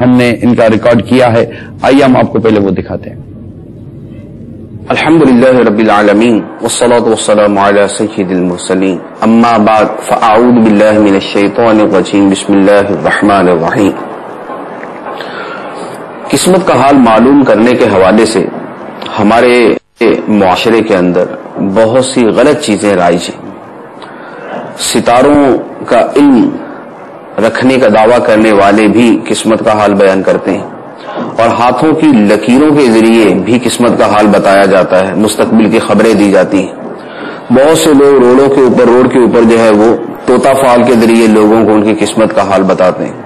ہم نے ان کا ریکارڈ کیا ہے. آئیے ہم آپ کو پہلے وہ دکھاتے ہیں. الحمدللہ رب العالمین والصلاة والسلام علی سید المرسلین اما بعد فاعوذ باللہ من الشیطان الرجیم بسم اللہ الرحمن الرحیم. قسمت کا حال معلوم کرنے کے حوالے سے ہمارے معاشرے کے اندر بہت سی غلط چیزیں رائج ہیں. ستاروں کا علم رکھنے کا دعویٰ کرنے والے بھی قسمت کا حال بیان کرتے ہیں اور ہاتھوں کی لکیروں کے ذریعے بھی قسمت کا حال بتایا جاتا ہے, مستقبل کی خبریں دی جاتی ہیں. بہت سے لوگ روڈ کے اوپر جو ہے وہ طوطا فال کے ذریعے لوگوں کو ان کی قسمت کا حال بتاتے ہیں.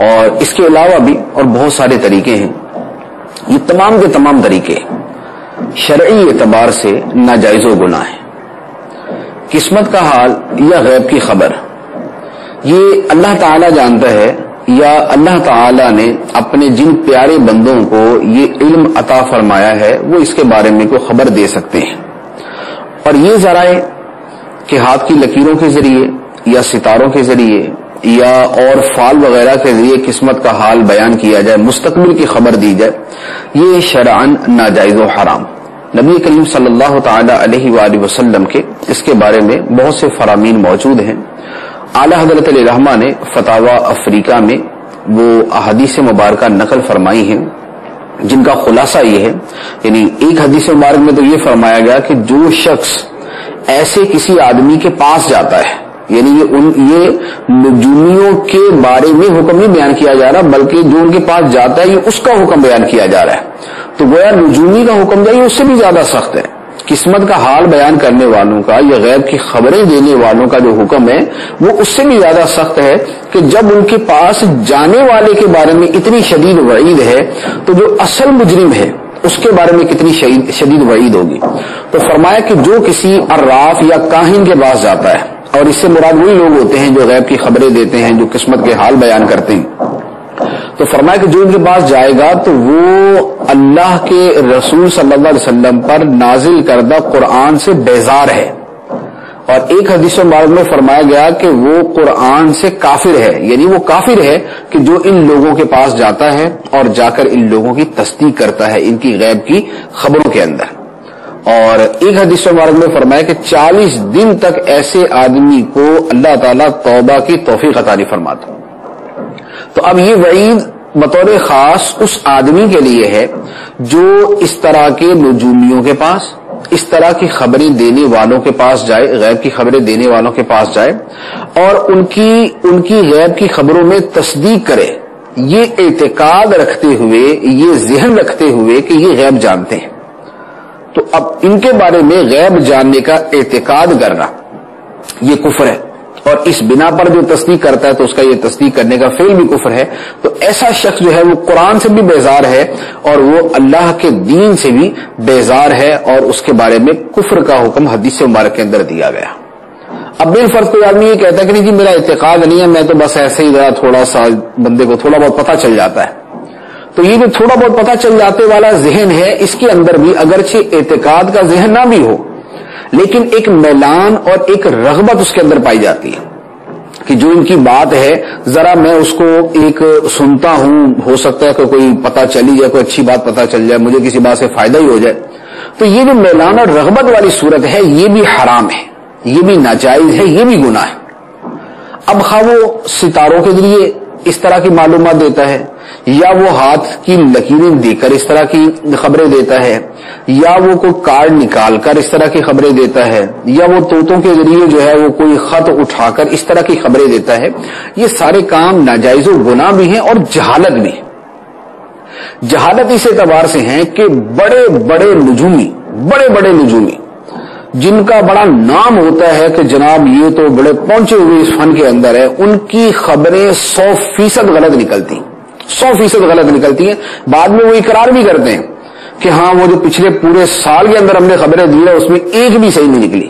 اور اس کے علاوہ بھی اور بہت سارے طریقے ہیں. یہ تمام کے تمام طریقے شرعی اعتبار سے ناجائز و گناہ ہیں. قسمت کا حال یا غیب کی خبر یہ اللہ تعالی جانتا ہے یا اللہ تعالی نے اپنے جن پیارے بندوں کو یہ علم عطا فرمایا ہے وہ اس کے بارے میں کوئی خبر دے سکتے ہیں. اور یہ ذرائع کہ ہاتھ کی لکیروں کے ذریعے یا ستاروں کے ذریعے یا اور فال وغیرہ کے ذریعے قسمت کا حال بیان کیا جائے, مستقبل کی خبر دی جائے, یہ شرعاً ناجائز و حرام. نبی کریم صلی اللہ تعالی علیہ وآلہ وسلم کے اس کے بارے میں بہت سے فرامین موجود ہیں. اعلی حضرت علیہ رحمہ نے فتاوی افریقہ میں وہ احادیث مبارکہ نقل فرمائی ہیں جن کا خلاصہ یہ ہے, یعنی ایک حدیث مبارک میں تو یہ فرمایا گیا کہ جو شخص ایسے کسی آدمی کے پاس جاتا ہے, یعنی یہ نجومیوں کے بارے میں حکم نہیں بیان کیا جا رہا بلکہ جو ان کے پاس جاتا ہے یہ اس کا حکم بیان کیا جا رہا ہے. تو گویا نجومی کا حکم جو ہے اس سے بھی زیادہ سخت ہے. قسمت کا حال بیان کرنے والوں کا یا غیب کی خبریں دینے والوں کا جو حکم ہے وہ اس سے بھی زیادہ سخت ہے کہ جب ان کے پاس جانے والے کے بارے میں اتنی شدید وعید ہے تو جو اصل مجرم ہے اس کے بارے میں کتنی شدید وعید ہوگی. تو فرمایا کہ جو کسی عراف یا کاہن کے پاس جاتا ہے, اور اس سے مراد وہی لوگ ہوتے ہیں جو غیب کی خبریں دیتے ہیں, جو قسمت کے حال بیان کرتے ہیں, تو فرمایا کہ جو ان کے پاس جائے گا تو وہ اللہ کے رسول صلی اللہ علیہ وسلم پر نازل کردہ قرآن سے بیزار ہے. اور ایک حدیث مبارک میں فرمایا گیا کہ وہ قرآن سے کافر ہے, یعنی وہ کافر ہے کہ جو ان لوگوں کے پاس جاتا ہے اور جا کر ان لوگوں کی تصدیق کرتا ہے ان کی غیب کی خبروں کے اندر. اور ایک حدیث مبارک میں فرمایا کہ 40 دن تک ایسے آدمی کو اللہ تعالیٰ توبہ کی توفیق عطا نہیں فرماتا. تو اب یہ وعید بطور خاص اس آدمی کے لیے ہے جو اس طرح کے نجومیوں کے پاس, اس طرح کی خبریں دینے والوں کے پاس جائے, غیب کی خبریں دینے والوں کے پاس جائے اور ان کی غیب کی خبروں میں تصدیق کرے, یہ اعتقاد رکھتے ہوئے, یہ ذہن رکھتے ہوئے کہ یہ غیب جانتے ہیں. تو اب ان کے بارے میں غیب جاننے کا اعتقاد کرنا یہ کفر ہے, اور اس بنا پر جو تصدیق کرتا ہے تو اس کا یہ تصدیق کرنے کا فعل بھی کفر ہے. تو ایسا شخص جو ہے وہ قرآن سے بھی بیزار ہے اور وہ اللہ کے دین سے بھی بیزار ہے, اور اس کے بارے میں کفر کا حکم حدیث مبارک کے اندر دیا گیا. اب بالفرض کوئی آدمی یہ کہتا ہے کہ نہیں جی میرا اعتقاد نہیں ہے, میں تو بس ایسے ہی تھوڑا سا بندے کو تھوڑا بہت پتہ چل جاتا ہے. تو یہ جو تھوڑا بہت پتہ چل جاتے والا ذہن ہے اس کے اندر بھی اگرچہ اعتقاد کا ذہن نہ بھی ہو لیکن ایک میلان اور ایک رغبت اس کے اندر پائی جاتی ہے کہ جو ان کی بات ہے ذرا میں اس کو ایک سنتا ہوں, ہو سکتا ہے کہ کوئی پتہ چلی جائے, کوئی اچھی بات پتہ چل جائے, مجھے کسی بات سے فائدہ ہی ہو جائے. تو یہ جو میلان اور رغبت والی صورت ہے یہ بھی حرام ہے, یہ بھی ناجائز ہے, یہ بھی گناہ ہے. اب خواہ وہ ستاروں کے ذریعے اس طرح کی معلومات دیتا ہے یا وہ ہاتھ کی لکیریں دے کر اس طرح کی خبریں دیتا ہے یا وہ کوئی کارڈ نکال کر اس طرح کی خبریں دیتا ہے یا وہ طوطوں کے ذریعے جو ہے وہ کوئی خط اٹھا کر اس طرح کی خبریں دیتا ہے, یہ سارے کام ناجائز و گناہ بھی ہیں اور جہالت بھی. جہالت اس اعتبار سے ہیں کہ بڑے بڑے نجومی جن کا بڑا نام ہوتا ہے کہ جناب یہ تو بڑے پہنچے ہوئے اس فن کے اندر ہے, ان کی خبریں 100% غلط نکلتی ہیں, 100% غلط نکلتی ہیں. بعد میں وہ اقرار بھی کرتے ہیں کہ ہاں وہ جو پچھلے پورے سال کے اندر ہم نے خبریں دی ہے اس میں ایک بھی صحیح نہیں نکلی.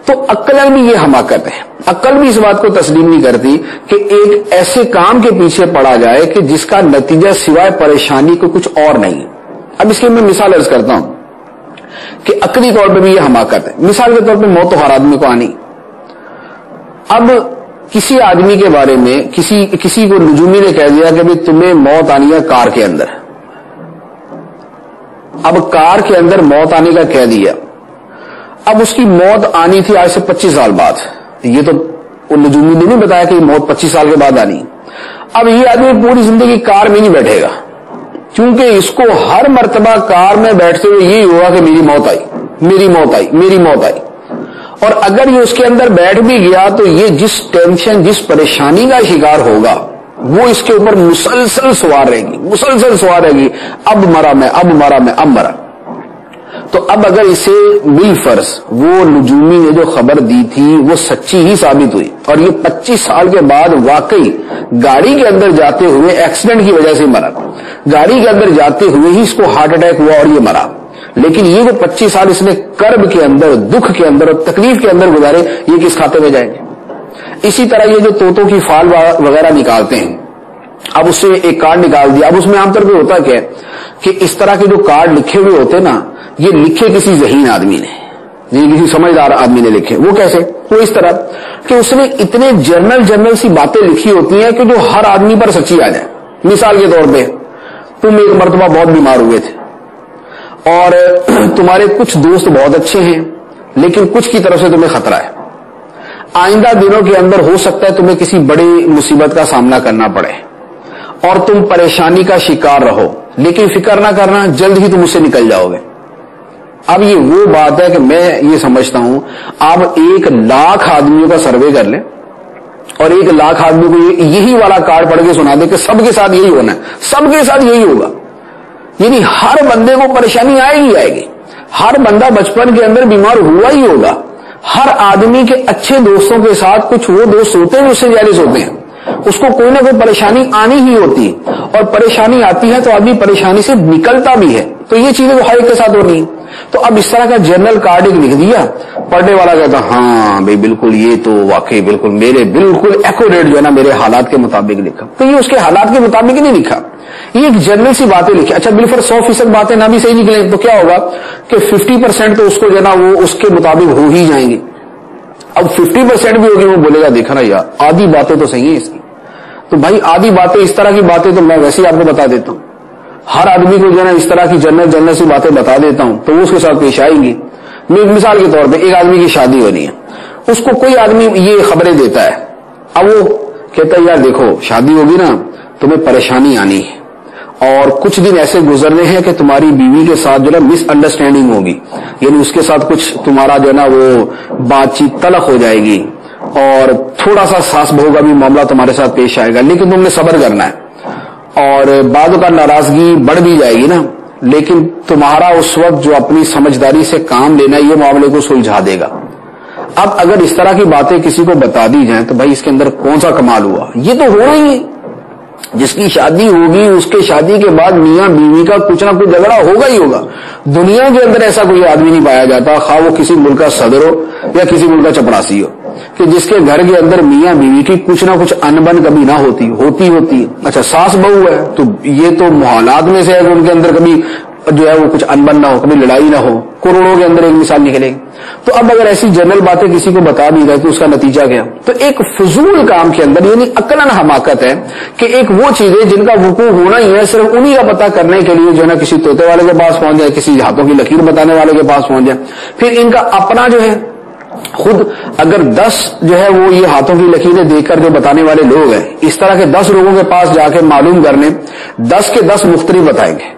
تو عقل بھی یہ حماقت ہے, عقل بھی اس بات کو تسلیم نہیں کرتی کہ ایک ایسے کام کے پیچھے پڑا جائے کہ جس کا نتیجہ سوائے پریشانی کو کچھ اور نہیں. اب اس کی میں مثال عرض کرتا ہوں کہ عقلی طور پہ بھی یہ حماقت ہے. مثال کے طور پہ موت تو ہر آدمی کو آنی. اب کسی آدمی کے بارے میں کسی کو نجومی نے کہہ دیا کہ بھئی تمہیں موت آنی ہے کار کے اندر. اب کار کے اندر موت آنے کا کہہ دیا. اب اس کی موت آنی تھی آج سے 25 سال بعد. یہ تو نجومی نے نہیں بتایا کہ موت 25 سال کے بعد آنی. اب یہ آدمی پوری زندگی کار میں نہیں بیٹھے گا, کیونکہ اس کو ہر مرتبہ کار میں بیٹھتے ہوئے یہی ہوگا کہ میری موت آئی, میری موت آئی, میری موت آئی. اور اگر یہ اس کے اندر بیٹھ بھی گیا تو یہ جس ٹینشن, جس پریشانی کا شکار ہوگا وہ اس کے اوپر مسلسل سوار رہے گی, مسلسل سوار رہے گی. اب مرا میں, اب مرا میں, اب مرا. تو اب اگر اسے بالفرض وہ نجومی نے جو خبر دی تھی وہ سچی ہی ثابت ہوئی اور یہ 25 سال کے بعد واقعی گاڑی کے اندر جاتے ہوئے ایکسیڈنٹ کی وجہ سے مرا, گاڑی کے اندر جاتے ہوئے ہی اس کو ہارٹ اٹیک ہوا اور یہ مرا, لیکن یہ جو 25 سال اس نے کرب کے اندر, دکھ کے اندر اور تکلیف کے اندر گزارے, یہ کس کھاتے میں جائیں گے؟ اسی طرح یہ جو طوطوں کی فال وغیرہ نکالتے ہیں, اب اس سے ایک کارڈ نکال دیا. اب اس میں عام طور پہ ہوتا کیا ہے کہ اس طرح کے جو کارڈ لکھے ہوئے ہوتے نا, یہ لکھے کسی ذہین آدمی نے, یہ کسی سمجھدار آدمی نے لکھے. وہ کیسے؟ وہ اس طرح کہ اس نے اتنے جنرل سی باتیں لکھی ہوتی ہیں کہ جو ہر آدمی پر سچی آ جائے. مثال کے طور پہ تم ایک مرتبہ بہت بیمار ہوئے تھے اور تمہارے کچھ دوست بہت اچھے ہیں لیکن کچھ کی طرف سے تمہیں خطرہ ہے. آئندہ دنوں کے اندر ہو سکتا ہے تمہیں کسی بڑی مصیبت کا سامنا کرنا پڑے اور تم پریشانی کا شکار رہو, لیکن فکر نہ کرنا, جلد ہی تم اس سے نکل جاؤ گے. اب یہ وہ بات ہے کہ میں یہ سمجھتا ہوں آپ 1,00,000 آدمیوں کا سروے کر لیں اور 1,00,000 آدمی کو یہی والا کارڈ پڑھ کے سنا دیں کہ سب کے ساتھ یہی ہونا ہے, سب کے ساتھ یہی ہوگا. یعنی ہر بندے کو پریشانی آئے ہی آئے گی, ہر بندہ بچپن کے اندر بیمار ہوا ہی ہوگا. ہر آدمی کے اچھے دوستوں کے ساتھ کچھ وہ دوست ہوتے ہیں جو اس سے جیلس ہوتے ہیں, اس کو کوئی نہ کوئی پریشانی آنی ہی ہوتی ہے اور پریشانی آتی ہے تو آدمی پریشانی سے نکلتا بھی ہے. تو یہ چیزیں ہر ایک کے ساتھ ہونی ہیں. تو اب اس طرح کا جنرل کارڈ ایک لکھ دیا, پڑھنے والا کہتا ہاں بھائی بالکل یہ تو واقعی بالکل میرے بالکل ایکوریٹ جو ہے نا میرے حالات کے مطابق لکھا. تو یہ اس کے حالات کے مطابق ہی نہیں لکھا, یہ ایک جنرل سی باتیں لکھی. اچھا بالفر 100% باتیں نہ بھی صحیح نکلیں تو کیا ہوگا کہ 50% تو اس کو جو ہے نا وہ اس کے مطابق ہو ہی جائیں گی. اب 50% بھی ہوگی, وہ بولے گا دیکھا نا یار آدھی باتیں تو صحیح ہیں اس کی. تو بھائی آدھی باتیں اس طرح کی باتیں تو میں ویسے ہی آپ کو بتا دیتا ہوں, ہر آدمی کو جو ہے نا اس طرح کی جنرل سی باتیں بتا دیتا ہوں تو وہ اس کے ساتھ پیش آئیں گی. مثال کے طور پہ ایک آدمی کی شادی ہونی ہے, اس کو کوئی آدمی یہ خبریں دیتا ہے, اب وہ کہتا ہے یار دیکھو شادی ہوگی نا تمہیں پریشانی آنی ہے اور کچھ دن ایسے گزرنے ہیں کہ تمہاری بیوی کے ساتھ جو ہے مس انڈرسٹینڈنگ ہوگی, یعنی اس کے ساتھ کچھ تمہارا جو ہے نا وہ بات چیت تلخ ہو جائے گی اور تھوڑا سا ساس بہو کا بھی معاملہ تمہارے ساتھ پیش آئے گا, لیکن تم نے صبر کرنا ہے. اور بعضوں کا ناراضگی بڑھ بھی جائے گی نا, لیکن تمہارا اس وقت جو اپنی سمجھداری سے کام لینا یہ معاملے کو سلجھا دے گا. اب اگر اس طرح کی باتیں کسی کو بتا دی جائیں تو بھائی اس کے اندر کون سا کمال ہوا؟ یہ تو ہونا ہی ہے. جس کی شادی ہوگی اس کے شادی کے بعد میاں بیوی کا کچھ نہ کچھ جھگڑا ہوگا ہی ہوگا. دنیا کے اندر ایسا کوئی آدمی نہیں پایا جاتا, خواہ وہ کسی ملک کا صدر ہو یا کسی ملک کا چپڑاسی ہو, کہ جس کے گھر کے اندر میاں بیوی کی کچھ نہ کچھ انبن کبھی نہ ہوتی ہے. اچھا ساس بہو ہے تو یہ تو محالات میں سے ہے کہ ان کے اندر کبھی جو ہے وہ کچھ انبن نہ ہو, کبھی لڑائی نہ ہو. کروڑوں کے اندر ایک مثال نکلے گی. تو اب اگر ایسی جنرل باتیں کسی کو بتا دی جائے تو اس کا نتیجہ کیا؟ تو ایک فضول کام کے اندر یعنی عقلاً حماقت ہے کہ ایک وہ چیزیں جن کا وقوع ہونا ہی ہے صرف انہی کا پتہ کرنے کے لیے جو ہے نا کسی طوطے والے کے پاس پہنچ جائے, کسی ہاتھوں کی لکیر بتانے والے کے پاس پہنچ جائے. پھر ان کا اپنا جو ہے خود اگر 10 جو ہے وہ یہ ہاتھوں کی لکیریں دیکھ کر جو بتانے والے لوگ ہیں, اس طرح کے 10 لوگوں کے پاس جا کے معلوم کرنے 10 کے 10 مختلف بتائیں گے.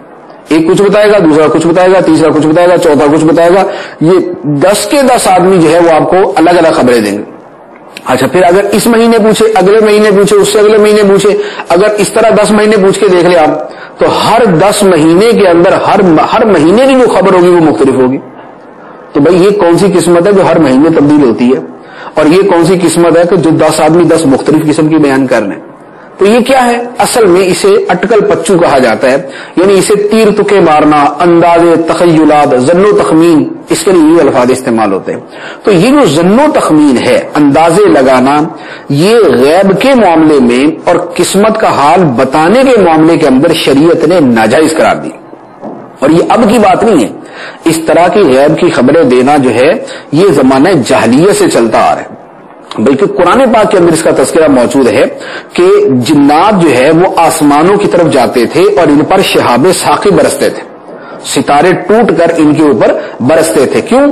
ایک کچھ بتائے گا, دوسرا کچھ بتائے گا, تیسرا کچھ بتائے گا, چوتھا کچھ بتائے گا. یہ 10 کے 10 آدمی جو ہے وہ آپ کو الگ الگ خبریں دیں گے. اچھا پھر اگر اس مہینے پوچھے, اگلے مہینے پوچھے, اس سے اگلے مہینے پوچھے, اگر اس طرح 10 مہینے پوچھ کے دیکھ لیں آپ تو ہر 10 مہینے کے اندر ہر مہینے کی جو خبر ہوگی وہ مختلف ہوگی. تو بھائی یہ کون سی قسمت ہے جو ہر مہینے تبدیل ہوتی ہے, اور یہ کون سی قسمت ہے کہ جو 10 آدمی 10 مختلف قسم کی بیان کر رہے ہیں. تو یہ کیا ہے؟ اصل میں اسے اٹکل پچو کہا جاتا ہے, یعنی اسے تیر تکے مارنا, اندازے, تخیلات, ظن و تخمین, اس کے لیے یہ الفاظ استعمال ہوتے ہیں. تو یہ جو ظن و تخمین ہے, اندازے لگانا, یہ غیب کے معاملے میں اور قسمت کا حال بتانے کے معاملے کے اندر شریعت نے ناجائز قرار دی. اور یہ اب کی بات نہیں ہے, اس طرح کی غیب کی خبریں دینا جو ہے یہ زمانہ جاہلیت سے چلتا آ رہا ہے. بلکہ قرآن پاک کے اندر اس کا تذکرہ موجود ہے کہ جنات جو ہے وہ آسمانوں کی طرف جاتے تھے اور ان پر شہاب ساقی برستے تھے، ستارے ٹوٹ کر ان کے اوپر برستے تھے. کیوں؟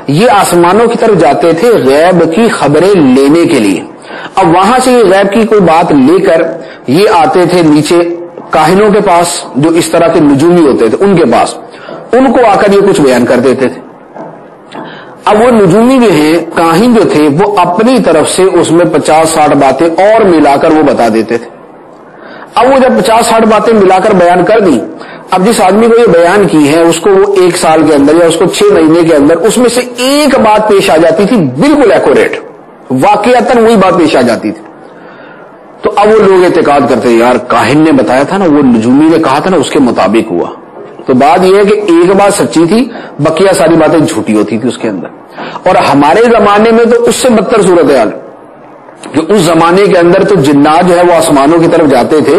یہ آسمانوں کی طرف جاتے تھے غیب کی خبریں لینے کے لیے. اب وہاں سے یہ غیب کی کوئی بات لے کر یہ آتے تھے نیچے کاہنوں کے پاس، جو اس طرح کے نجومی ہوتے تھے ان کے پاس، ان کو آ کر یہ کچھ بیان کر دیتے تھے. اب وہ نجومی جو ہیں، کاہن جو تھے، وہ اپنی طرف سے اس میں 50-60 باتیں اور ملا کر وہ بتا دیتے تھے. اب وہ جب 50-60 باتیں ملا کر بیان کر دی، اب جس آدمی کو یہ بیان کی ہے اس کو وہ 1 سال کے اندر یا اس کو 6 مہینے کے اندر اس میں سے ایک بات پیش آ جاتی تھی بالکل ایکوریٹ، واقعتاً وہی بات پیش آ جاتی تھی. تو اب وہ لوگ اعتقاد کرتے یار کاہن نے بتایا تھا نا، وہ نجومی نے کہا تھا نا، اس کے مطابق ہوا. تو بات یہ ہے کہ ایک بات سچی تھی، بقیہ ساری باتیں جھوٹی ہوتی تھی اس کے اندر. اور ہمارے زمانے میں تو اس سے بدتر صورتحال کہ اس زمانے کے اندر تو جنات جو ہے وہ آسمانوں کی طرف جاتے تھے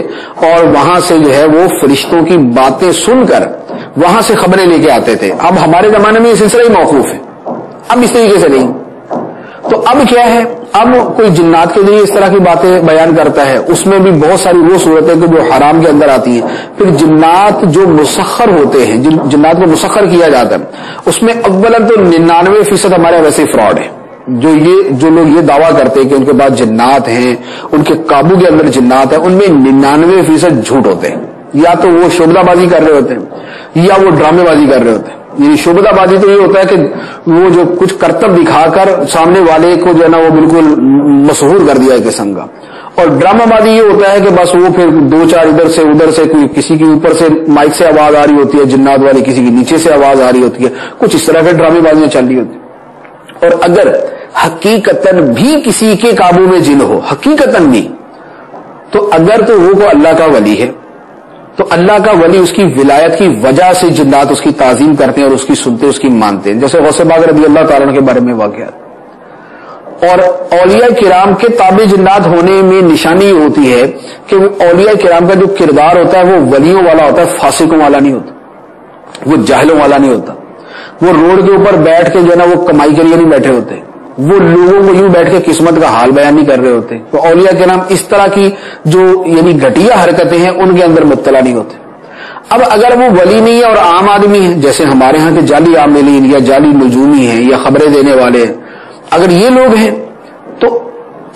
اور وہاں سے جو ہے وہ فرشتوں کی باتیں سن کر وہاں سے خبریں لے کے آتے تھے. اب ہمارے زمانے میں یہ سلسلہ ہی موقوف ہے، اب اس طریقے سے نہیں. تو اب کیا ہے، اب کوئی جنات کے ذریعے اس طرح کی باتیں بیان کرتا ہے، اس میں بھی بہت ساری وہ صورتیں کہ جو حرام کے اندر آتی ہیں. پھر جنات جو مسخر ہوتے ہیں، جنات کو مسخر کیا جاتا ہے، اس میں اولا تو 99% ہمارے ویسے فراڈ ہے. جو لوگ یہ دعویٰ کرتے ہیں کہ ان کے پاس جنات ہیں، ان کے قابو کے اندر جنات ہیں، ان میں 99% جھوٹ ہوتے ہیں. یا تو وہ شعبدہ بازی کر رہے ہوتے ہیں یا وہ ڈرامے بازی کر رہے ہوتے ہیں. یعنی شعبدہ بازی تو یہ ہوتا ہے کہ وہ جو کچھ کرتب دکھا کر سامنے والے کو جو ہے نا وہ بالکل مسحور کر دیا ایک قسم کا. اور ڈرامہ بازی یہ ہوتا ہے کہ بس وہ پھر 2-4 ادھر سے ادھر سے، کوئی کسی کے اوپر سے مائک سے آواز آ رہی ہوتی ہے جنات والی، کسی کی نیچے سے آواز آ رہی ہوتی ہے، کچھ اس طرح کے ڈرامے بازیاں چل رہی ہوتی ہیں. اور اگر حقیقتاً بھی کسی کے قابو میں جن ہو، حقیقتاً بھی، تو اگر تو وہ کو اللہ کا ولی ہے تو اللہ کا ولی اس کی ولایت کی وجہ سے جنات اس کی تعظیم کرتے ہیں اور اس کی سنتے، اس کی مانتے ہیں. جیسے غوث پاک رضی اللہ تعالیٰ عنہ کے بارے میں واقعات. اور اولیاء کرام کے تابع جنات ہونے میں نشانی یہ ہوتی ہے کہ وہ اولیاء کرام کا جو کردار ہوتا ہے وہ ولیوں والا ہوتا ہے، فاسقوں والا نہیں ہوتا، وہ جاہلوں والا نہیں ہوتا. وہ روڈ کے اوپر بیٹھ کے جو ہے نا وہ کمائی کے لیے نہیں بیٹھے ہوتے، وہ لوگوں کو یوں بیٹھ کے قسمت کا حال بیان نہیں کر رہے ہوتے. تو اولیاء کے نام اس طرح کی جو یعنی گھٹیا حرکتیں ہیں ان کے اندر مبتلا نہیں ہوتے. اب اگر وہ ولی نہیں ہے اور عام آدمی ہے، جیسے ہمارے ہاں کے جعلی عاملین یا جعلی نجومی ہیں یا خبریں دینے والے ہیں، اگر یہ لوگ ہیں تو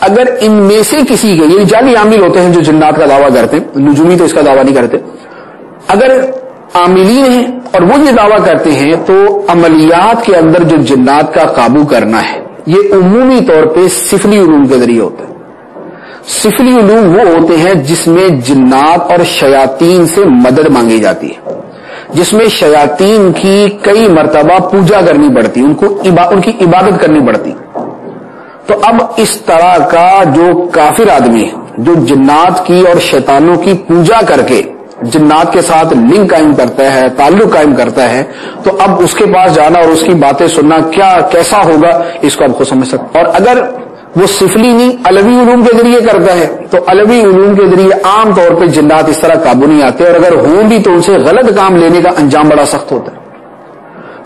اگر ان میں سے کسی کے، یعنی جعلی عامل ہوتے ہیں جو جنات کا دعویٰ کرتے ہیں، نجومی تو اس کا دعویٰ نہیں کرتے، اگر عاملین ہیں اور وہ یہ دعویٰ کرتے ہیں تو عملیات کے اندر جو جنات کا قابو کرنا ہے یہ عمومی طور پہ سفلی علوم کے ذریعے ہوتا ہے. سفلی علوم وہ ہوتے ہیں جس میں جنات اور شیاطین سے مدد مانگی جاتی ہے، جس میں شیاطین کی کئی مرتبہ پوجا کرنی پڑتی، ان کی عبادت کرنی پڑتی. تو اب اس طرح کا جو کافر آدمی ہے جو جنات کی اور شیطانوں کی پوجا کر کے جنات کے ساتھ لنک قائم کرتا ہے، تعلق قائم کرتا ہے، تو اب اس کے پاس جانا اور اس کی باتیں سننا کیسا ہوگا اس کو آپ خود سمجھ سکتے. اور اگر وہ سفلی نہیں علوی علوم کے ذریعے کرتا ہے تو علوی علوم کے ذریعے عام طور پہ جنات اس طرح قابو نہیں آتے، اور اگر ہوں بھی تو ان سے غلط کام لینے کا انجام بڑا سخت ہوتا ہے.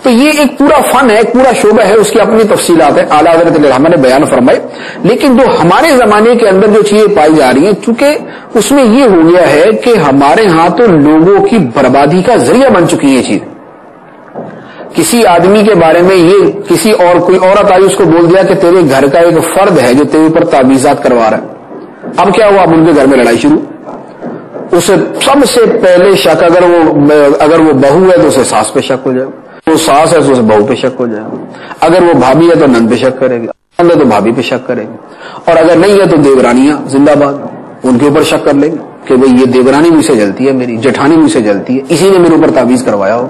تو یہ ایک پورا فن ہے، ایک پورا شعبہ ہے، اس کی اپنی تفصیلات ہیں، اعلیٰ حضرت علیہ الرحمہ نے بیان فرمائے. لیکن جو ہمارے زمانے کے اندر جو چیزیں پائی جا رہی ہیں، چونکہ اس میں یہ ہو گیا ہے کہ ہمارے ہاں تو لوگوں کی بربادی کا ذریعہ بن چکی ہے چیز. کسی آدمی کے بارے میں یہ کسی اور کوئی عورت آئی، اس کو بول دیا کہ تیرے گھر کا ایک فرد ہے جو تیرے اوپر تعویذات کروا رہا ہے. اب کیا ہوا، اب ان کے گھر میں لڑائی شروع. اسے سب سے پہلے شک، اگر وہ بہو ہے تو اسے ساس پہ شک ہو جائے، وہ ساس ہے تو اسے بہو پہ شک ہو جائے، اگر وہ بھابھی ہے تو نند پہ شک کرے گی، نند ہے تو بھابھی پہ شک کرے گی، اور اگر نہیں ہے تو دیورانیاں زندہ باد ان کے اوپر شک کر لیں گے کہ بھئی یہ دیورانی مجھ سے جلتی ہے، میری جٹھانی مجھ سے جلتی ہے، اسی نے میرے اوپر تعویذ کروایا ہو.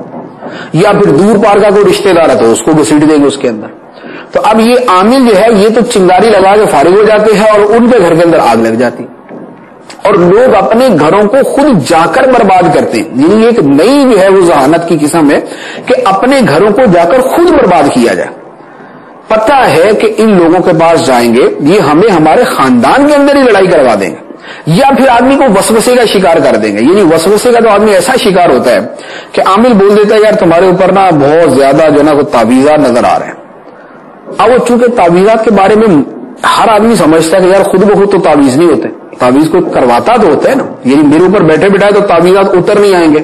یا پھر دور پار کا کوئی رشتہ دار ہے تو اس کو گھسیٹ دیں گے اس کے اندر. تو اب یہ عامل جو ہے یہ تو چنگاری لگا کے فارغ ہو جاتے ہیں اور ان کے گھر کے اندر آگ لگ جاتی، اور لوگ اپنے گھروں کو خود جا کر برباد کرتے ہیں. یعنی ایک نئی جو ہے وہ ذہانت کی قسم ہے کہ اپنے گھروں کو جا کر خود برباد کیا جائے. پتہ ہے کہ ان لوگوں کے پاس جائیں گے یہ ہمیں ہمارے خاندان کے اندر ہی لڑائی کروا دیں گے، یا پھر آدمی کو وسوسے کا شکار کر دیں گے. یعنی وسوسے کا تو آدمی ایسا شکار ہوتا ہے کہ عامل بول دیتا ہے یار تمہارے اوپر نا بہت زیادہ جو نا وہ تعویذات نظر آ رہے ہیں. اب وہ چونکہ تعویذات کے بارے میں ہر آدمی سمجھتا ہے کہ یار خود بخود تو تعویذ نہیں ہوتے، تعویذ کو کرواتا تو ہوتا ہے نا، یعنی میرے اوپر بیٹھے بٹھائے تو تعویذات اتر نہیں آئیں گے،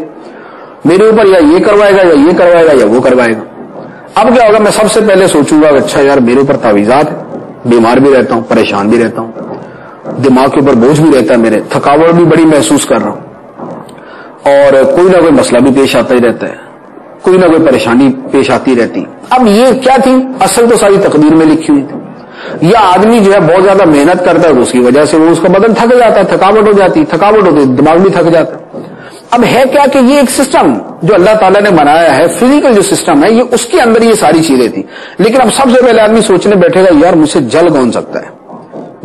میرے اوپر یا یہ کروائے گا یا یہ کروائے گا یا وہ کروائے گا۔ اب کیا ہوگا، میں سب سے پہلے سوچوں گا اچھا یار میرے اوپر تعویذات، بیمار بھی رہتا ہوں، پریشان بھی رہتا ہوں، دماغ کے اوپر بوجھ بھی رہتا ہے، میرے تھکاوٹ بھی بڑی محسوس کر رہا ہوں، اور کوئی نہ کوئی مسئلہ بھی پیش آتا ہی رہتا ہے، کوئی نہ کوئی پریشانی پیش آتی رہتی۔ اب یہ کیا تھی، اصل تو ساری تقدیر میں لکھی ہوئی تھی۔ یا آدمی جو ہے بہت زیادہ محنت کرتا ہے تو اس کی وجہ سے وہ اس کا بدن تھک جاتا ہے، تھکاوٹ ہو جاتی، تھکاوٹ ہوتی دماغ بھی تھک جاتا ہے۔ اب ہے کیا کہ یہ ایک سسٹم جو اللہ تعالیٰ نے بنایا ہے، فزیکل جو سسٹم ہے، یہ اس کے اندر یہ ساری چیزیں تھی۔ لیکن اب سب سے پہلے آدمی سوچنے بیٹھے گا یار مجھ سے جل کون سکتا ہے،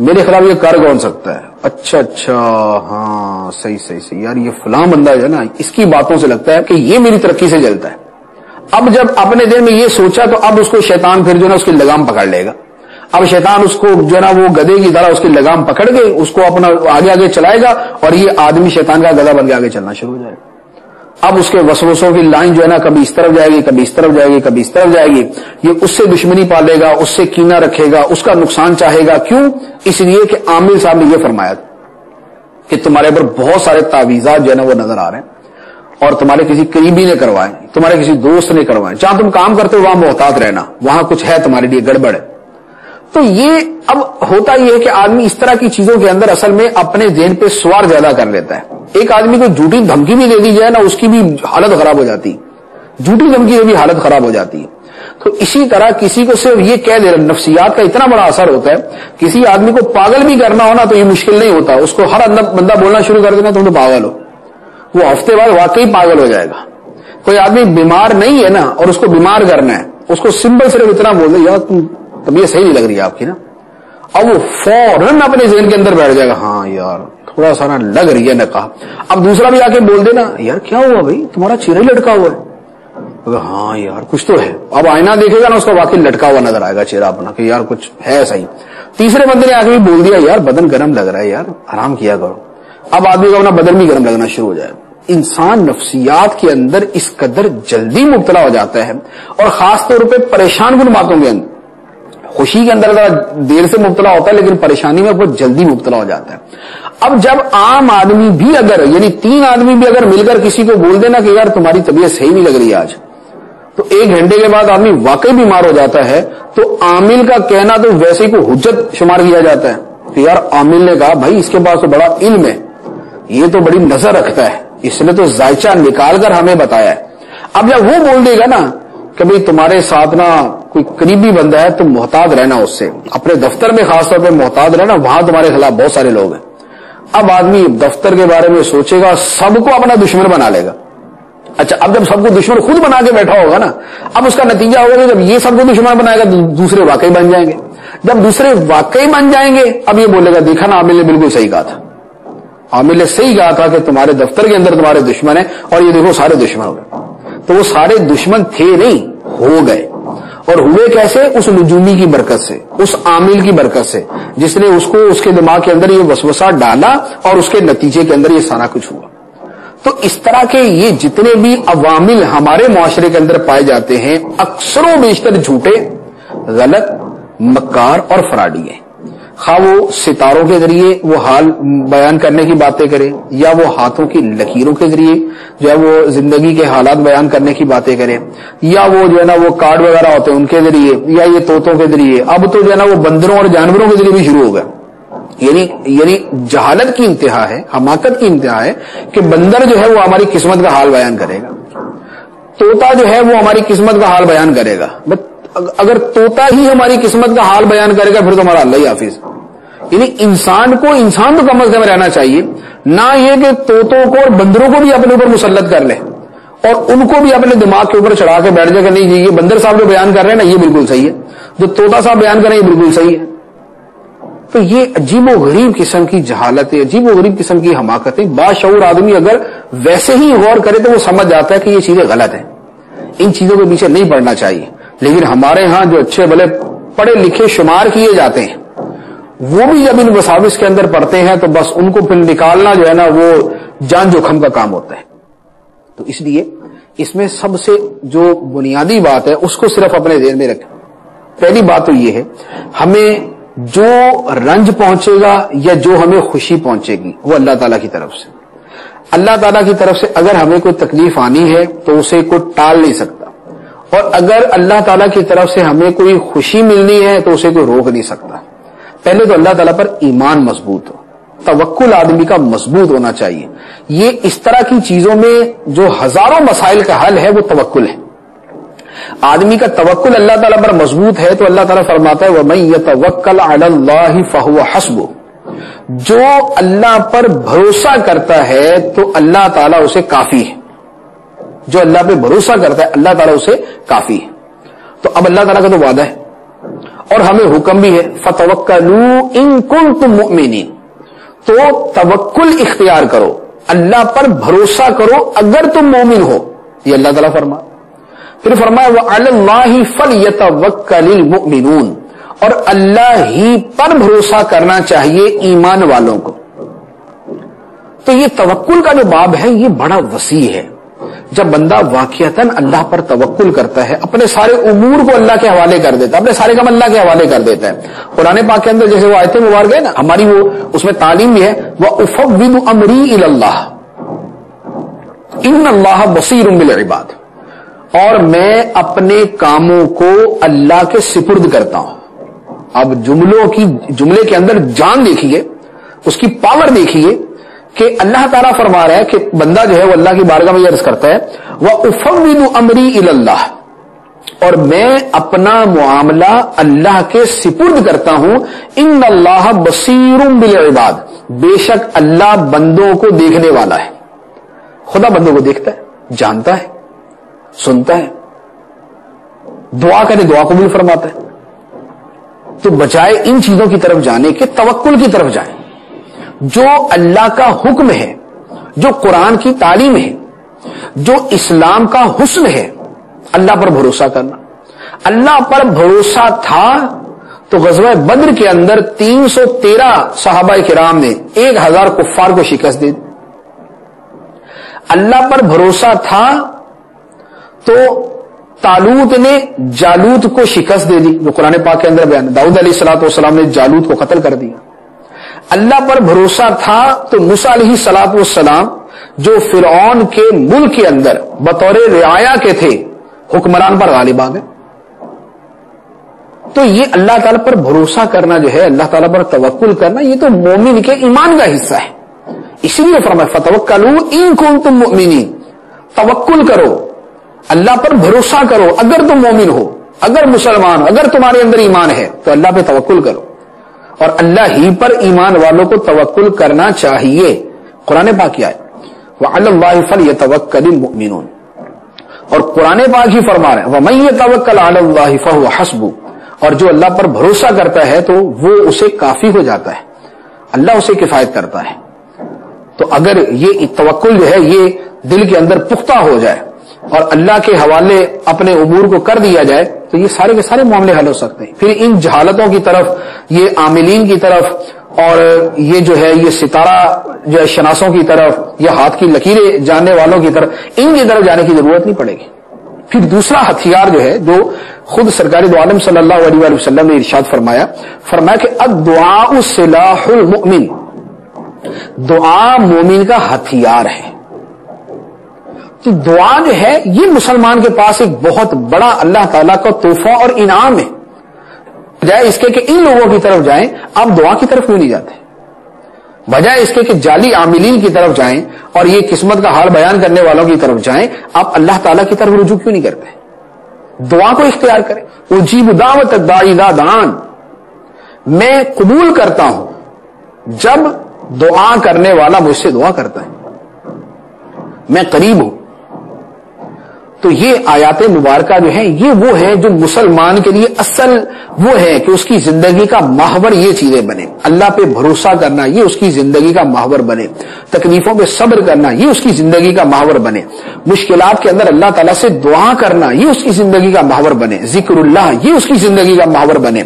میرے خلاف یہ کر کون سکتا ہے، اچھا ہاں صحیح یار یہ فلاں بندہ جو ہے نا اس کی باتوں سے لگتا ہے کہ یہ میری ترقی سے جلتا ہے۔ اب جب اپنے دل میں یہ سوچا تو اب اس کو شیطان پھر جو ہے نا اس کی لگام پکڑ لے گا۔ اب شیطان اس کو جو ہے نا وہ گدھے کی طرح اس کی لگام پکڑ کے اس کو اپنا آگے چلائے گا، اور یہ آدمی شیطان کا گدھا بن کے آگے چلنا شروع ہو جائے گا۔ اب اس کے وسوسوں کی لائن جو ہے نا کبھی اس طرف جائے گی، کبھی اس طرف جائے گی، کبھی اس طرف جائے گی، یہ اس سے دشمنی پالے گا، اس سے کینہ رکھے گا، اس کا نقصان چاہے گا۔ کیوں؟ اس لیے کہ عامل صاحب نے یہ فرمایا کہ تمہارے پر بہت سارے تعویذات جو ہے نا وہ نظر آ رہے ہیں، اور تمہارے کسی قریبی نے کروائے، تمہارے کسی دوست نے کروائے، جہاں تم کام کرتے ہو وہاں محتاط رہنا، وہاں کچھ ہے تمہارے لیے گڑبڑ ہے۔ تو یہ اب ہوتا یہ ہے کہ آدمی اس طرح کی چیزوں کے اندر اصل میں اپنے ذہن پہ سوار زیادہ کر لیتا ہے۔ ایک آدمی کو جھوٹی دھمکی بھی دے دی جائے نا اس کی بھی حالت خراب ہو جاتی، جھوٹی دھمکی سے بھی حالت خراب ہو جاتی ہے۔ تو اسی طرح کسی کو صرف یہ کہہ دے رہا، نفسیات کا اتنا بڑا اثر ہوتا ہے، کسی آدمی کو پاگل بھی کرنا ہونا تو یہ مشکل نہیں ہوتا، اس کو ہر بندہ بولنا شروع کر دینا تم تو پاگل ہو، وہ ہفتے بعد واقعی پاگل ہو جائے گا۔ کوئی آدمی بیمار نہیں ہے نا اور اس کو بیمار کرنا ہے، اس کو سمپل صرف اتنا بول دے یار تم طبیعت صحیح نہیں لگ رہی ہے آپ کی نا، اب وہ فوراً اپنے ذہن کے اندر بیٹھ جائے گا ہاں یار تھوڑا سا نا لگ رہی ہے نقاہ۔ اب دوسرا بھی آ کے بول دے نا یار کیا ہوا بھائی تمہارا چہرہ ہی لٹکا ہوا ہے، ہاں یار کچھ تو ہے۔ اب آئینہ دیکھے گا نا اس کا واقعی لٹکا ہوا نظر آئے گا چہرہ اپنا کہ یار کچھ ہے صحیح۔ تیسرے بندے نے آ کے بھی بول دیا یار بدن گرم لگ رہا ہے یار آرام کیا کرو، اب آدمی کو اپنا بدن بھی گرم لگنا شروع ہو جائے۔ انسان نفسیات کے اندر اس قدر جلدی مبتلا ہو جاتا ہے، اور خاص طور پہ پریشان کن باتوں کے اندر، خوشی کے اندر ذرا دیر سے مبتلا ہوتا ہے لیکن پریشانی میں بہت جلدی مبتلا ہو جاتا ہے۔ اب جب عام آدمی بھی اگر یعنی 3 آدمی بھی اگر مل کر کسی کو بول دینا کہ یار تمہاری طبیعت صحیح نہیں لگ رہی آج، تو 1 گھنٹے کے بعد آدمی واقعی بیمار ہو جاتا ہے، تو عامل کا کہنا تو ویسے ہی کو حجت شمار کیا جاتا ہے کہ یار عامل نے کہا بھائی اس کے پاس تو بڑا علم ہے، یہ تو بڑی نظر رکھتا ہے، اس نے تو ذائچہ نکال کر ہمیں بتایا ہے۔ اب جب وہ بول دے گا نا کہ بھئی تمہارے ساتھ نا کوئی قریبی بندہ ہے تم محتاط رہنا، اس سے اپنے دفتر میں خاص طور پہ محتاط رہنا، وہاں تمہارے خلاف بہت سارے لوگ ہیں۔ اب آدمی دفتر کے بارے میں سوچے گا، سب کو اپنا دشمن بنا لے گا۔ اچھا اب جب سب کو دشمن خود بنا کے بیٹھا ہوگا نا، اب اس کا نتیجہ ہوگا کہ جب یہ سب کو دشمن بنائے گا دوسرے واقعی بن جائیں گے، جب دوسرے واقعی بن جائیں گے اب یہ بولے گا دیکھا نا عامل نے بالکل صحیح کہا تھا، عامل نے صحیح کہا تھا کہ تمہارے دفتر کے اندر تمہارے دشمن ہیں، اور یہ دیکھو سارے دشمن ہو گئے۔ تو وہ سارے دشمن تھے نہیں، ہو گئے، اور ہوئے کیسے؟ اس نجومی کی برکت سے، اس عامل کی برکت سے جس نے اس کو اس کے دماغ کے اندر یہ وسوسہ ڈالا، اور اس کے نتیجے کے اندر یہ سارا کچھ ہوا۔ تو اس طرح کے یہ جتنے بھی عوامل ہمارے معاشرے کے اندر پائے جاتے ہیں اکثر و بیشتر جھوٹے، غلط، مکار اور فراڈی ہیں، خواہ وہ ستاروں کے ذریعے وہ حال بیان کرنے کی باتیں کرے، یا وہ ہاتھوں کی لکیروں کے ذریعے جو ہے وہ زندگی کے حالات بیان کرنے کی باتیں کرے، یا وہ جو ہے نا وہ کارڈ وغیرہ ہوتے ہیں ان کے ذریعے، یا یہ طوطوں کے ذریعے، اب تو جو ہے نا وہ بندروں اور جانوروں کے ذریعے بھی شروع ہو گیا۔ یعنی جہالت کی انتہا ہے، حماقت کی انتہا ہے کہ بندر جو ہے وہ ہماری قسمت کا حال بیان کرے گا، طوطا جو ہے وہ ہماری قسمت کا حال بیان کرے گا۔ اگر طوطا ہی ہماری قسمت کا حال بیان کرے گا پھر تو ہمارا اللہ ہی حافظ۔ یعنی انسان کو انسان تو کم از کم رہنا چاہیے، نہ یہ کہ طوطوں کو اور بندروں کو بھی اپنے اوپر مسلط کر لے اور ان کو بھی اپنے دماغ کے اوپر چڑھا کے بیٹھ جائے کہ نہیں یہ بندر صاحب جو بیان کر رہے ہیں نا یہ بالکل صحیح ہے، جو طوطا صاحب بیان کر رہے ہیں یہ بالکل صحیح ہے۔ تو یہ عجیب و غریب قسم کی جہالت ہے، عجیب و غریب قسم کی حماقت ہے۔ باشعور آدمی اگر ویسے ہی غور کرے تو وہ سمجھ جاتا ہے کہ یہ چیزیں غلط ہیں، ان چیزوں کے پیچھے نہیں پڑنا چاہیے۔ لیکن ہمارے ہاں جو اچھے بھلے پڑھے لکھے شمار کیے جاتے ہیں وہ بھی جب ان وساوس کے اندر پڑتے ہیں تو بس ان کو پھر نکالنا جو ہے نا وہ جان جوخم کا کام ہوتا ہے۔ تو اس لیے اس میں سب سے جو بنیادی بات ہے اس کو صرف اپنے ذہن میں رکھیں۔ پہلی بات تو یہ ہے ہمیں جو رنج پہنچے گا یا جو ہمیں خوشی پہنچے گی وہ اللہ تعالیٰ کی طرف سے. اللہ تعالیٰ کی طرف سے اگر ہمیں کوئی تکلیف آنی ہے تو اسے کوئی ٹال نہیں سکتا, اور اگر اللہ تعالیٰ کی طرف سے ہمیں کوئی خوشی ملنی ہے تو اسے کوئی روک نہیں سکتا. پہلے تو اللہ تعالیٰ پر ایمان مضبوط ہو, توکل آدمی کا مضبوط ہونا چاہیے. یہ اس طرح کی چیزوں میں جو ہزاروں مسائل کا حل ہے وہ توکل ہے. آدمی کا توکل اللہ تعالیٰ پر مضبوط ہے تو اللہ تعالیٰ فرماتا ہے وَمَن يَتَوَكَّلْ عَلَى اللَّهِ فَهُوَ حَسْبُهُ, جو اللہ پر بھروسہ کرتا ہے تو اللہ تعالیٰ اسے کافی ہے. جو اللہ پہ بھروسہ کرتا ہے اللہ تعالیٰ اسے کافی ہے. تو اب اللہ تعالیٰ کا تو وعدہ ہے اور ہمیں حکم بھی ہے فَتَوَكَّلُوا إِن كُنتُم مُؤْمِنِينَ, تو توکل اختیار کرو, اللہ پر بھروسہ کرو اگر تم مومن ہو. یہ اللہ تعالیٰ فرماتا. پھر فرمایا وَعَلَى اللَّهِ فَلْيَتَوَكَّلِ الْمُؤْمِنُونَ, اور اللہ ہی پر بھروسہ کرنا چاہیے ایمان والوں کو. تو یہ توکل کا جو باب ہے یہ بڑا وسیع ہے. جب بندہ واقعتاً اللہ پر توکل کرتا ہے, اپنے سارے امور کو اللہ کے حوالے کر دیتا ہے, اپنے سارے کام اللہ کے حوالے کر دیتا ہے. قرآن پاک کے اندر جیسے وہ آیتیں مبارک ہے نا, ہماری وہ اس میں تعلیم بھی ہے وَأُفَوِّضُ أَمْرِي إِلَى اللَّهِ إِنَّ اللَّهَ بَصِيرٌ بِالْعِبَادِ, اور میں اپنے کاموں کو اللہ کے سپرد کرتا ہوں. اب جملے کے اندر جان دیکھیے, اس کی پاور دیکھیے کہ اللہ تعالیٰ فرما رہا ہے کہ بندہ جو ہے وہ اللہ کی بارگاہ میں عرض کرتا ہے وَأُفَوِّضُ أَمْرِي إِلَى اللَّهِ, اور میں اپنا معاملہ اللہ کے سپرد کرتا ہوں. إِنَّ اللَّهَ بَصِيرٌ بِالْعِبَادِ, بے شک اللہ بندوں کو دیکھنے والا ہے. خدا بندوں کو دیکھتا ہے, جانتا ہے, سنتا ہے. دعا کرے دعا قبول فرماتا ہے. تو بجائے ان چیزوں کی طرف جانے کے توکل کی طرف جائیں. جو اللہ کا حکم ہے, جو قرآن کی تعلیم ہے, جو اسلام کا حسن ہے, اللہ پر بھروسہ کرنا. اللہ پر بھروسہ تھا تو غزوہ بدر کے اندر 313 صحابہ کرام نے 1000 کفار کو شکست دی. اللہ پر بھروسہ تھا تو طالوت نے جالوت کو شکست دے دی, جو قرآن پاک کے اندر بیان. داؤد علیہ الصلوۃ والسلام نے جالوت کو قتل کر دیا. اللہ پر بھروسہ تھا تو موسیٰ علیہ الصلوۃ والسلام جو فرعون کے ملک کے اندر بطور رعایا کے تھے, حکمران پر غالب آ گئے. تو یہ اللہ تعالیٰ پر بھروسہ کرنا جو ہے, اللہ تعالیٰ پر توکل کرنا, یہ تو مومن کے ایمان کا حصہ ہے. اسی لیے فرمایا فَتَوَكَّلُوا إِن كُنتُم مُؤْمِنِينَ, توکل کرو, اللہ پر بھروسہ کرو اگر تم مومن ہو, اگر مسلمان ہو, اگر تمہارے اندر ایمان ہے تو اللہ پہ توکل کرو. اور اللہ ہی پر ایمان والوں کو توکل کرنا چاہیے. قرآن پاک کیا ہے وَعَلَى اللَّهِ فَلْيَتَوَكَّلِ الْمُؤْمِنُونَ, اور قرآن پاک ہی فرما رہے ہیں وَمَن يَتَوَكَّلْ عَلَى اللَّهِ فَهُوَ حَسْبُهُ, اور جو اللہ پر بھروسہ کرتا ہے تو وہ اسے کافی ہو جاتا ہے, اللہ اسے کفایت کرتا ہے. تو اگر یہ توکل جو ہے یہ دل کے اندر پختہ ہو جائے اور اللہ کے حوالے اپنے امور کو کر دیا جائے تو یہ سارے کے سارے معاملے حل ہو سکتے ہیں. پھر ان جہالتوں کی طرف, یہ عاملین کی طرف, اور یہ جو ہے یہ ستارہ جو ہے شناسوں کی طرف, یا ہاتھ کی لکیریں جاننے والوں کی طرف, ان کی طرف جانے کی ضرورت نہیں پڑے گی. پھر دوسرا ہتھیار جو ہے جو خود سرکار دو عالم صلی اللہ علیہ وآلہ وسلم نے ارشاد فرمایا کہ الدعاء سلاح المؤمن, دعا مومن کا ہتھیار ہے. تو دعا جو ہے یہ مسلمان کے پاس ایک بہت بڑا اللہ تعالیٰ کا تحفہ اور انعام ہے. بجائے اس کے کہ ان لوگوں کی طرف جائیں, آپ دعا کی طرف کیوں نہیں جاتے؟ بجائے اس کے کہ جعلی عاملین کی طرف جائیں اور یہ قسمت کا حال بیان کرنے والوں کی طرف جائیں, آپ اللہ تعالیٰ کی طرف رجوع کیوں نہیں کرتے؟ دعا کو اختیار کریں. اجیب دعوت الداعی اذا دعان, میں قبول کرتا ہوں جب دعا کرنے والا مجھ سے دعا کرتا ہے, میں قریب ہوں. تو یہ آیات مبارکہ جو ہیں یہ وہ ہیں جو مسلمان کے لیے اصل وہ ہے کہ اس کی زندگی کا محور یہ چیزیں بنے. اللہ پہ بھروسہ کرنا یہ اس کی زندگی کا محور بنے, تکلیفوں پہ صبر کرنا یہ اس کی زندگی کا محور بنے, مشکلات کے اندر اللہ تعالیٰ سے دعا کرنا یہ اس کی زندگی کا محور بنے, ذکر اللہ یہ اس کی زندگی کا محور بنے,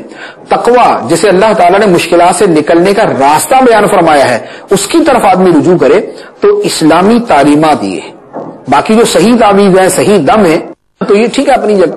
تقوی جسے اللہ تعالیٰ نے مشکلات سے نکلنے کا راستہ بیان فرمایا ہے اس کی طرف آدمی رجوع کرے. تو اسلامی تعلیمات یہ ہے. باقی جو صحیح تعویذ ہے, صحیح دم ہے, تو یہ ٹھیک ہے اپنی جگہ,